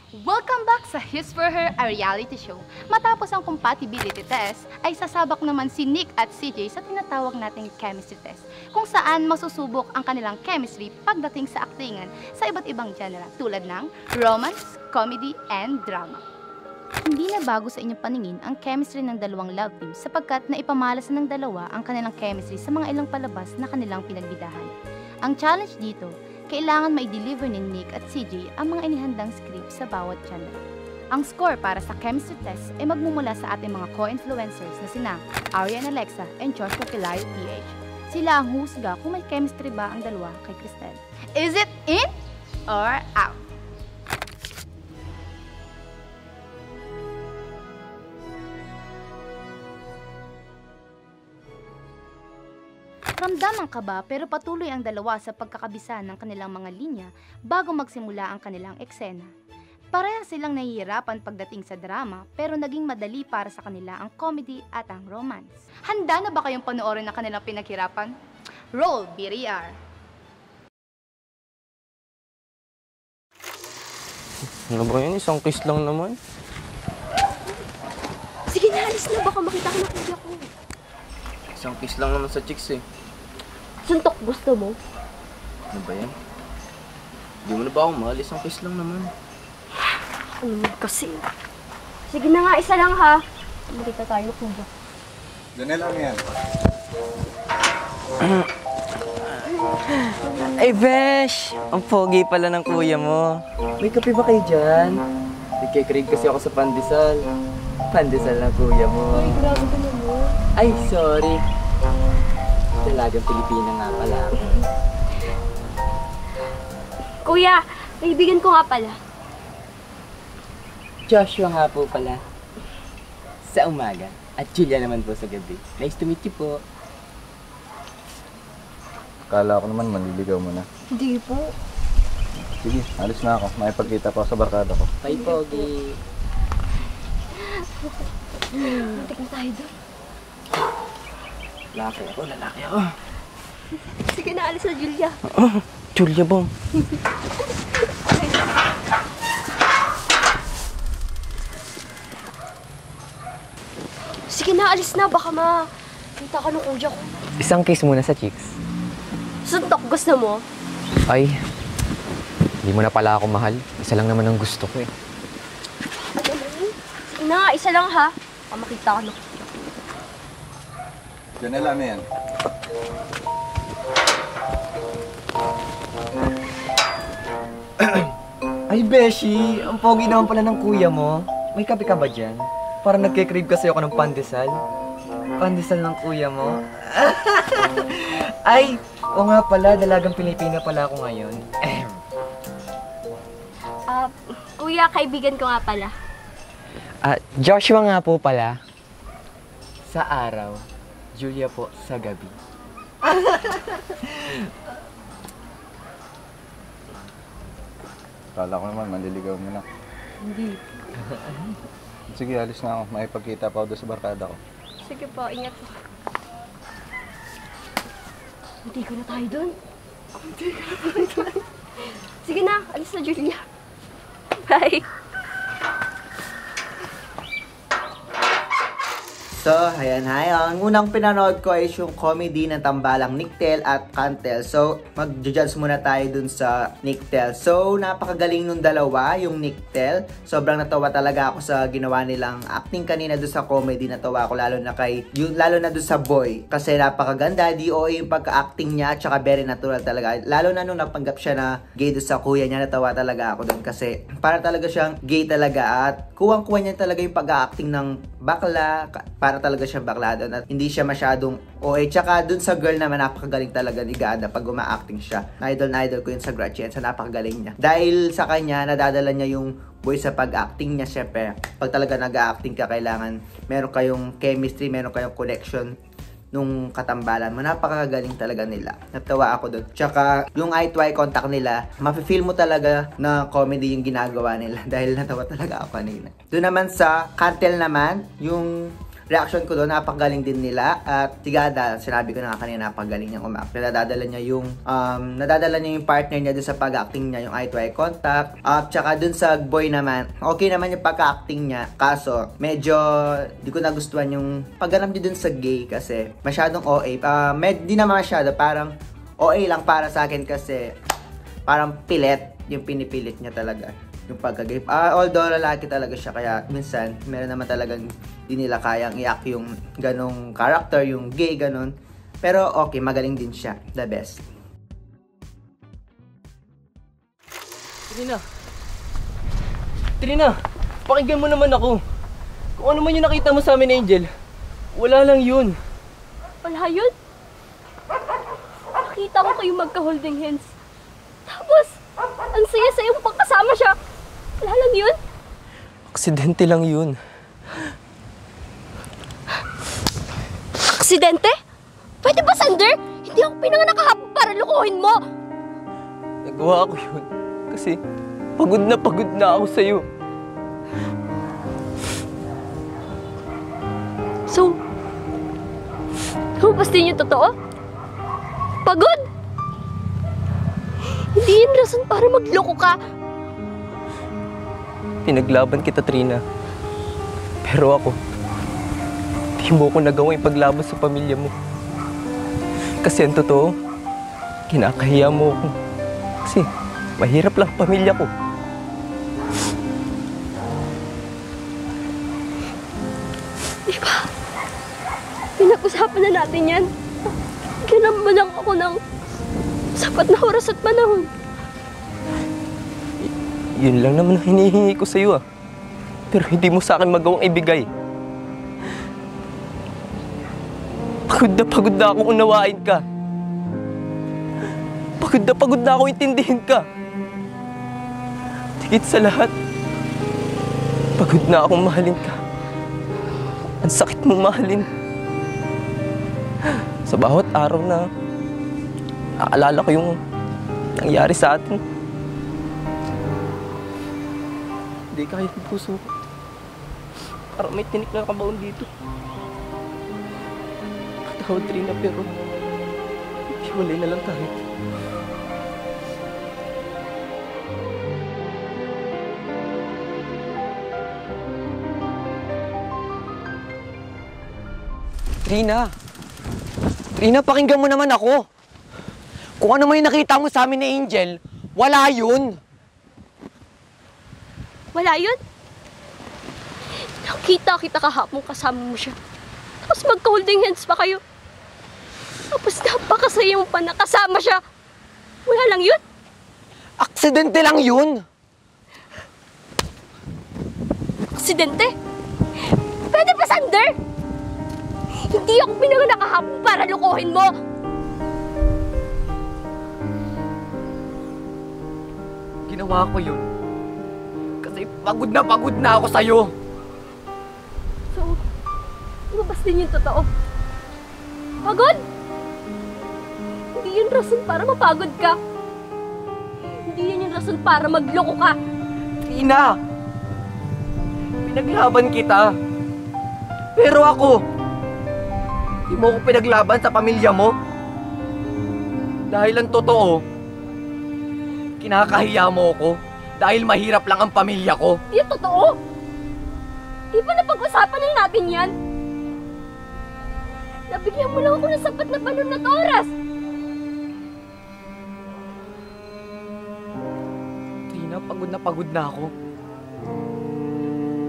Welcome back sa His for Her, a reality show. Matapos ang compatibility test, ay sasabak naman si Nick at CJ sa tinatawag nating chemistry test, kung saan masusubok ang kanilang chemistry pagdating sa aktingan sa iba't ibang genre tulad ng romance, comedy, and drama. Hindi na bago sa inyong paningin ang chemistry ng dalawang love teams sapagkat naipamalas ng dalawa ang kanilang chemistry sa mga ilang palabas na kanilang pinagbidahan. Ang challenge dito, kailangan mai-deliver ni Nick at CJ ang mga inihandang script sa bawat genre. Ang score para sa chemistry test ay magmumula sa ating mga co-influencers na sina Arian Alexa and Joshua Pilar PH. Sila ang husga kung may chemistry ba ang dalawa kay Cristel. Is it in or out? Ramdam ang kaba pero patuloy ang dalawa sa pagkakabisa ng kanilang mga linya bago magsimula ang kanilang eksena. Parehas silang nahihirapan pagdating sa drama pero naging madali para sa kanila ang comedy at ang romance. Handa na ba kayong panoorin ang kanilang pinaghirapan? Roll BTR! Ano ba yun? Isang kiss lang naman. Sige na, alis na. Baka makita ka na kuya ko. Isang kiss lang naman sa chicks eh. Suntok, gusto mo? Ano ba yan? Hindi mo na ba ako mahal? Isang kiss lang naman. Ano kasi? Sige na nga, isa lang ha. Makita tayo, kuya. Janelle, ano yan? Ay, Besh! Ang pogi pala ng kuya mo. May kape ba kayo dyan? Nagkikrave kasi ako sa pandesal. Pandesal ng kuya mo. Ay, grabe ka naman. Ay, sorry. Dalagang Pilipina nga pala. Kuya, kaibigan ko nga pala. Joshua nga po pala. Sa umaga. At Julia naman po sa gabi. Nice to meet you po. Kala ko naman manliligaw mo na. Hindi po. Sige, alis na ako. Makipagkita pa ako sa barkada ko. Bye, pogi. Matik na tayo doon. Lalaki ako. Sige na, alis na, Julia. Oh, Julia bong. Sige na, alis na. Baka makita ka ng kuya ko. Isang kiss muna sa chicks. Suntok, gusto mo? Ay, hindi mo na pala ako mahal. Isa lang naman ang gusto ko eh. Sige na nga, isa lang ha. Baka makita ka ng kuya. Janelle, ano yan? Ay, Beshi! Ang pogi naman pala ng kuya mo. May kape ka ba dyan? Parang nagkikrave kasi ako ng pandesal. Pandesal ng kuya mo. Ay! O nga pala, dalagang Pilipina pala ako ngayon. Kuya, kaibigan ko nga pala. Joshua nga po pala. Sa araw, Julia po sa gabi. Kala ko naman manliligaw mo na. Hindi. Sige, alis na ako. Makipagkita pa ako doon sa barkada ko. Sige po, ingat po. Hindi ko na tayo doon. Sige na, alis na, Julia. Bye. So, ayan, ang unang pinanood ko ay yung comedy ng tambalang Nicktel at Cantel. So, mag-judge muna tayo dun sa Nicktel. So, napakagaling nung dalawa, yung Nicktel. Sobrang natawa talaga ako sa ginawa nilang acting kanina dun sa comedy. Natawa ako lalo na dun sa boy. Kasi napakaganda, DOA yung pagka-acting niya, at saka very natural talaga. Lalo na nung napanggap siya na gay dun sa kuya niya, natawa talaga ako dun. Kasi para talaga siyang gay talaga at kuwang-kuwa niya talaga yung pag-acting ng bakla, para talaga siya bakla doon at hindi siya masyadong OA. Tsaka dun sa girl naman, napakagaling talaga ni Gada pag uma-acting siya. Idol na idol ko yun sa Gratien, napakagaling niya. Dahil sa kanya, nadadala niya yung boy sa pag-acting niya. Syempre, pag talaga nag-acting ka, kailangan meron kayong chemistry, meron kayong connection nung katambalan mo. Napakagaling talaga nila. Natawa ako doon. Tsaka, yung eye-to-eye contact nila, mafe-feel mo talaga na comedy yung ginagawa nila. Dahil natawa talaga ako kanina. Doon naman sa Cantel naman, yung reaction ko doon, napakagaling din nila. At si Gada, sinabi ko na nga kanina, napakagaling niyang umact. Nadadala niya yung partner niya doon sa pag-acting niya, yung eye to eye contact. At tsaka doon sa boy naman, okay naman yung pagka-acting niya. Kaso, medyo di ko nagustuhan yung pagganap niya doon sa gay kasi masyadong OA. Di naman masyado, parang OA lang para sa akin kasi parang pilit yung pinipilit niya talaga. Yung pagka-gay. Although lalaki talaga siya, kaya minsan, meron naman talagang di nila kayang i-act yung ganong character, yung gay, ganon. Pero okay, magaling din siya. The best. Trina, pakinggan mo naman ako. Kung ano man yung nakita mo sa amin, Angel, wala lang yun. Wala yun? Nakita ko kayo magka-holding hands. Tapos, ang saya-saya mo pang kasama siya. Wala lang yun? Aksidente lang yun. Aksidente? Pwede ba, Sander? Hindi ako pinanganak kahapon para lukuhin mo. Nagawa ko yun. Kasi pagod na ako sa'yo. So, lumabas din yung totoo? Pagod? Hindi yun rason para magloko ka. Pinaglaban kita, Trina. Pero ako, di mo ko nagawa ipaglaban sa pamilya mo. Kasi ang totoo, kinakahiya mo ako. Kasi mahirap lang pamilya ko. Diba? Pinag-usapan na natin yan. Bigyan mo lang ako ng sapat na oras at panahon. Yun lang naman ang hinihingi ko sa'yo, ah. Pero hindi mo sa akin magawang ibigay. Pagod na akong unawain ka. Pagod na akong intindihin ka. Higit sa lahat, pagod na akong mahalin ka. Ang sakit mong mahalin. Sa bawat araw na naalala ko yung nangyari sa atin. Hindi kahit yung puso ko. Parang may tinik na nakabaon dito. Patawad, Trina, pero hiwalay na lang tayo. Trina, pakinggan mo naman ako. Kung ano may nakita mo sa amin ni Angel, wala yun. Wala yun? Nakita kita kahapon kasama mo siya. Tapos magka-holding hands pa kayo. Tapos napakasaya mo pa nakasama siya. Wala lang yun? Aksidente lang yun. Aksidente? Pwede ba, Sander? Hindi ako pinanganak kahapon para lukuhin mo. Ginawa ko yun. Kasi pagod na ako sa'yo. So, lumabas din yung totoo. Pagod? Hindi yun rason para mapagod ka. Hindi yun yung rason para magloko ka. Trina! Pinaglaban kita. Pero ako, di mo ko pinaglaban sa pamilya mo. Dahil ang totoo, kinakahiya mo ko. Dahil mahirap lang ang pamilya ko. Di totoo. Di ba napag-usapan na natin yan? Nabigyan mo lang ako ng sapat na panahon at oras. Trina, pagod na ako.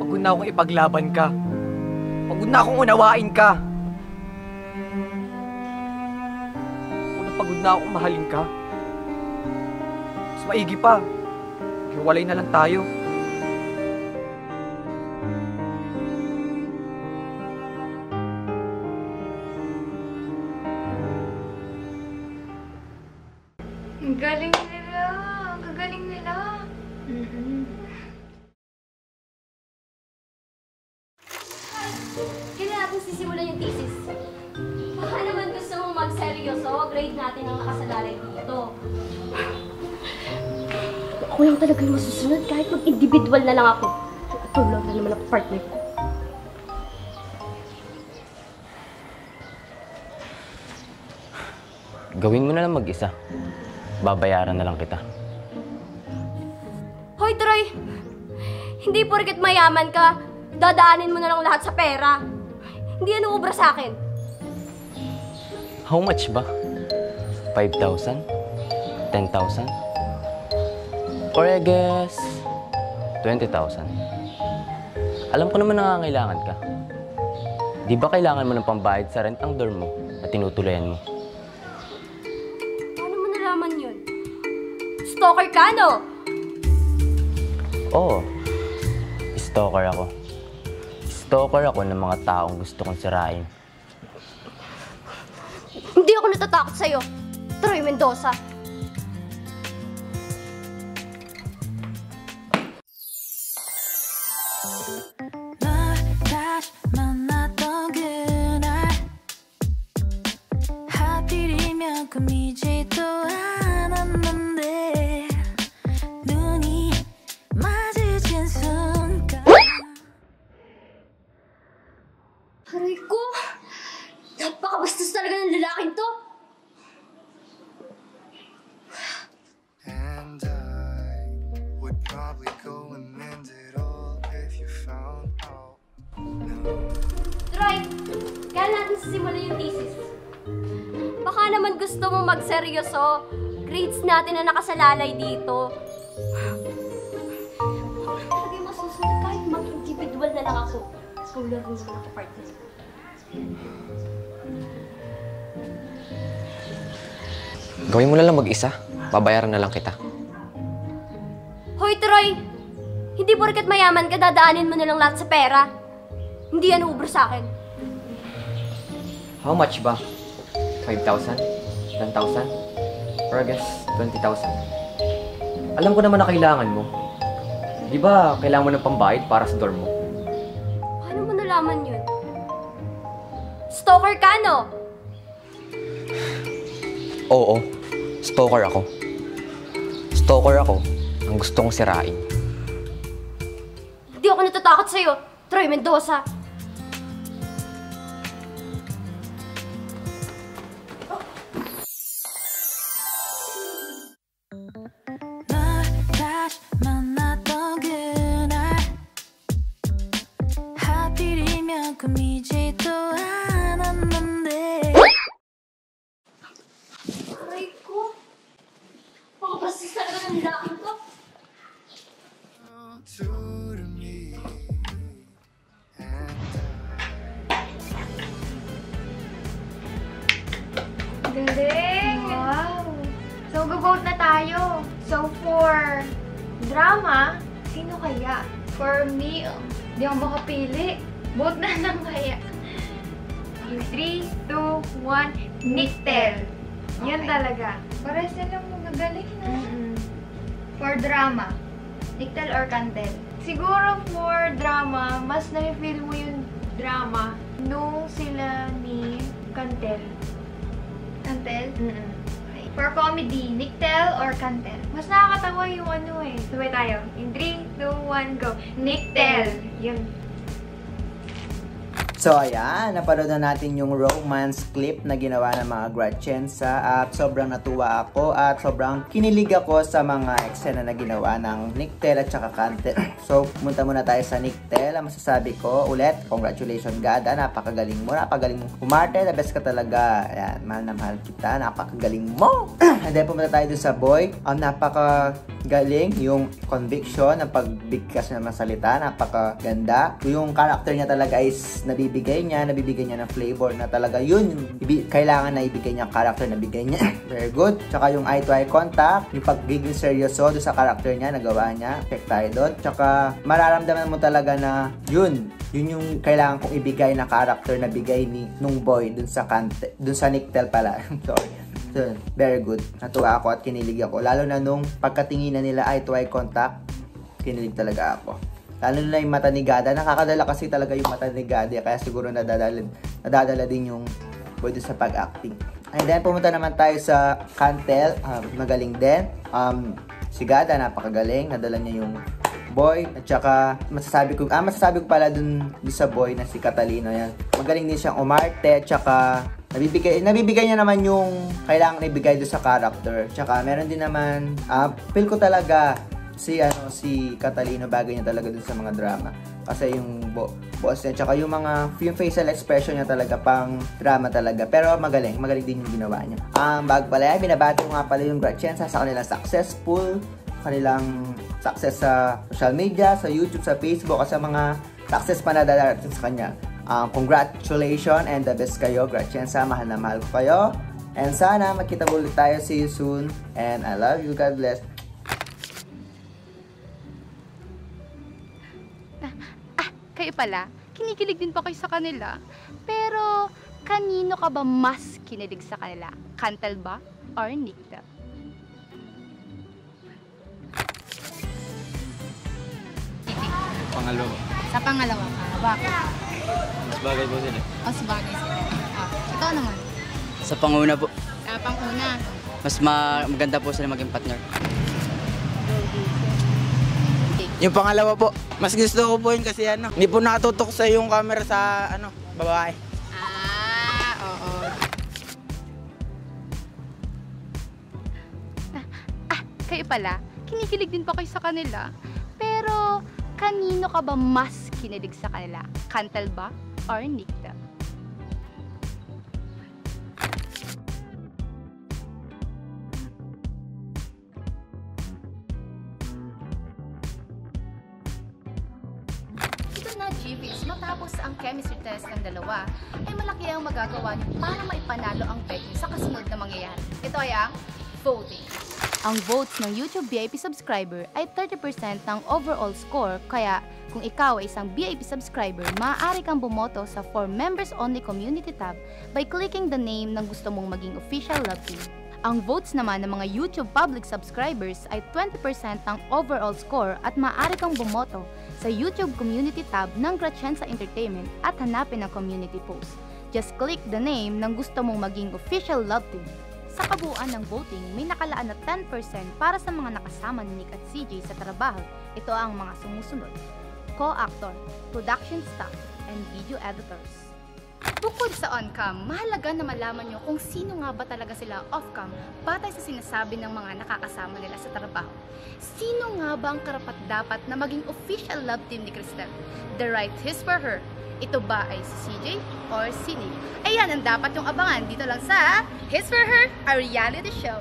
Pagod na akong ipaglaban ka. Pagod na akong unawain ka. Pagod na akong mahalin ka. Mas maigi pa. Hiwalay na lang tayo. Ang galing nila. Ang gagaling nila. Kailan natin sisimulan yung thesis? Baka naman gusto mong magseryoso, grade natin ang nakasalalay dito. Ako lang talaga yung masusunod kahit mag-individual na lang ako. Tulog na naman ang partner ko. gawin mo na lang mag-isa. Babayaran na lang kita. Hoy, Troy! Hindi porket mayaman ka, dadaanin mo na lang lahat sa pera. Hindi yan uubra sa akin. How much ba? 5,000? 10,000? Or I guess, 20,000. Alam ko naman nangangailangan ka. Di ba kailangan mo ng pambayad sa rent ang dorm mo at tinutulayan mo? Paano mo nalaman yun? Stalker ka, no? Oo. Stalker ako. Stalker ako ng mga taong gusto kong sirain. Hindi ako natatakot sa'yo, Troy Mendoza. 널 다시 만났던 그날 하필이면 꿈이지도 않았는데 눈이 마주친 순간 Aray ko! Napakabastos talaga ng lalaking to! And I would probably go and end it all if you found out. Troy, kaya natin sisimulan yung thesis. Baka naman gusto mo magseryoso. Grades natin na nakasalalay dito. Talaga yung masusunod kahit mag-individual na lang ako. Scholar rin naman ako partner. Gawin mo na lang mag-isa. Babayaran na lang kita. Hoy, Troy! Hindi porket mayaman ka, dadaanin mo na lang lahat sa pera. Hindi yan ubra sa akin. How much ba? 5,000? 10,000? Or I guess, 20,000? Alam ko naman na kailangan mo. Di ba kailangan mo ng pambayad para sa dorm mo? Paano mo nalaman yun? Stalker ka, no? Oo. Stalker ako. Stalker ako ang gusto kong sirain. Hindi ako natatakot sa'yo, Troy Mendoza. 널 다시 만났던 그날 하필이면 꿈이지도 않았는데 Aray ko! Pakabastos talaga ng lalaking to. To me, and Galing! Wow! So, go-vote na tayo. So, for drama, sino kaya? For me, di ako makapili. Vote na lang kaya. 3, 2, 1, Nictel. Yan talaga. Pares na lang magagaling na. For drama, Nictel or Cantel? Siguro for drama, mas na-feel mo yung drama nung sila ni Cantel. Cantel? Okay. For comedy, Nictel or Cantel? Mas nakakatawa yung ano eh. Sabay tayo. In 3, 2, 1, go. Nictel! Yun. So ayan, napanood na natin yung romance clip na ginawa ng mga Gratchensa at sobrang natuwa ako at sobrang kinilig ako sa mga eksena na ginawa ng Nictel at saka Cantel. So, pumunta muna tayo sa Nictel. Ang masasabi ko, ulit, congratulations Gada, napakagaling mo, napakagaling mo. Umarte, the best ka talaga. Ayan, mahal na mahal kita, napakagaling mo. And then, pumunta tayo dun sa boy. Napakagaling yung conviction, ang pagbigkas niya ng salita, napakaganda. Yung character niya talaga is nabibigay niya ng flavor na talaga yun kailangan na ibigay niya character na bigay niya. Very good. Tsaka yung eye-to-eye contact, yung pagiging seryoso doon sa character niya, nagawa niya. Check tayo doon. Tsaka mararamdaman mo talaga na yun yung kailangan kong ibigay na character na bigay nung boy doon sa Nictel pala. Sorry. So, very good. Natuwa ako at kinilig ako. Lalo na nung pagkatinginan nila eye-to-eye contact, kinilig talaga ako. Lalo na yung mata ni Gada. Nakakadala kasi talaga yung mata ni Gada. Kaya siguro nadadala din yung boy doon sa pag-acting. And then, pumunta naman tayo sa Cantel. Magaling din. Si Gada, napakagaling. Nadala niya yung boy. At saka, masasabi ko pala dun sa boy na si Catalino. Yan. Magaling din siyang umarte. At saka, nabibigay niya naman yung kailangan ibigay doon sa character. Tsaka meron din naman, feel ko talaga si Catalino bagay niya talaga dun sa mga drama. Kasi yung boss niya, tsaka yung facial expression niya talaga pang drama talaga. Pero magaling din yung ginawa niya. Bago pala yan, binabati ko nga pala yung Gratchensa sa kanilang kanilang success sa social media, sa YouTube, sa Facebook, at sa mga success pa na darating sa kanya. Congratulations and the best kayo, Gratchensa. Mahal na mahal ko kayo. And sana magkita ulit tayo. See you soon. And I love you. God bless. Kayo pala, kinikilig din pa kayo sa kanila. Pero, kanino ka ba mas kinilig sa kanila? Cantel ba? Or Nictel? Pangalawa. Sa pangalawa ka. Bakit? Mas bagay po sila. Mas bagay sila. Ikaw naman. Sa panguna po. Sa panguna. Mas maganda po sila maging partner. Yung pangalawa po, mas gusto ko po yun kasi hindi po nakatutok sa yung camera sa babae. Oo. Kayo pala, kinikilig din pa kayo sa kanila. Pero, kanino ka ba mas kinilig sa kanila? Cantel ba? Or Nictel? GVs, matapos ang chemistry test ng dalawa, ay malaki ang magagawa niyo para maipanalo ang bet niyo sa kasunod na mangyayari. Ito ay ang voting. Ang votes ng YouTube VIP subscriber ay 30% ng overall score, kaya kung ikaw ay isang VIP subscriber, maaari kang bumoto sa For Members Only Community tab by clicking the name ng gusto mong maging official love team. Ang votes naman ng mga YouTube public subscribers ay 20% ng overall score at maaari kang bumoto sa YouTube Community tab ng Gratchensa Entertainment at hanapin ang community post. Just click the name ng gusto mong maging official love team. Sa kabuuan ng voting, may nakalaan na 10% para sa mga nakasama ni Nick at CJ sa trabaho. Ito ang mga sumusunod: co-actor, production staff, and video editors. Bukod sa on-cam, mahalaga na malaman nyo kung sino nga ba talaga sila off-cam batay sa sinasabi ng mga nakakasama nila sa trabaho. Sino nga ba ang karapat-dapat na maging official love team ni Cristel? The right his for her. Ito ba ay si CJ or si Nick? Ayan ang dapat yung abangan dito lang sa His for Her, a reality show.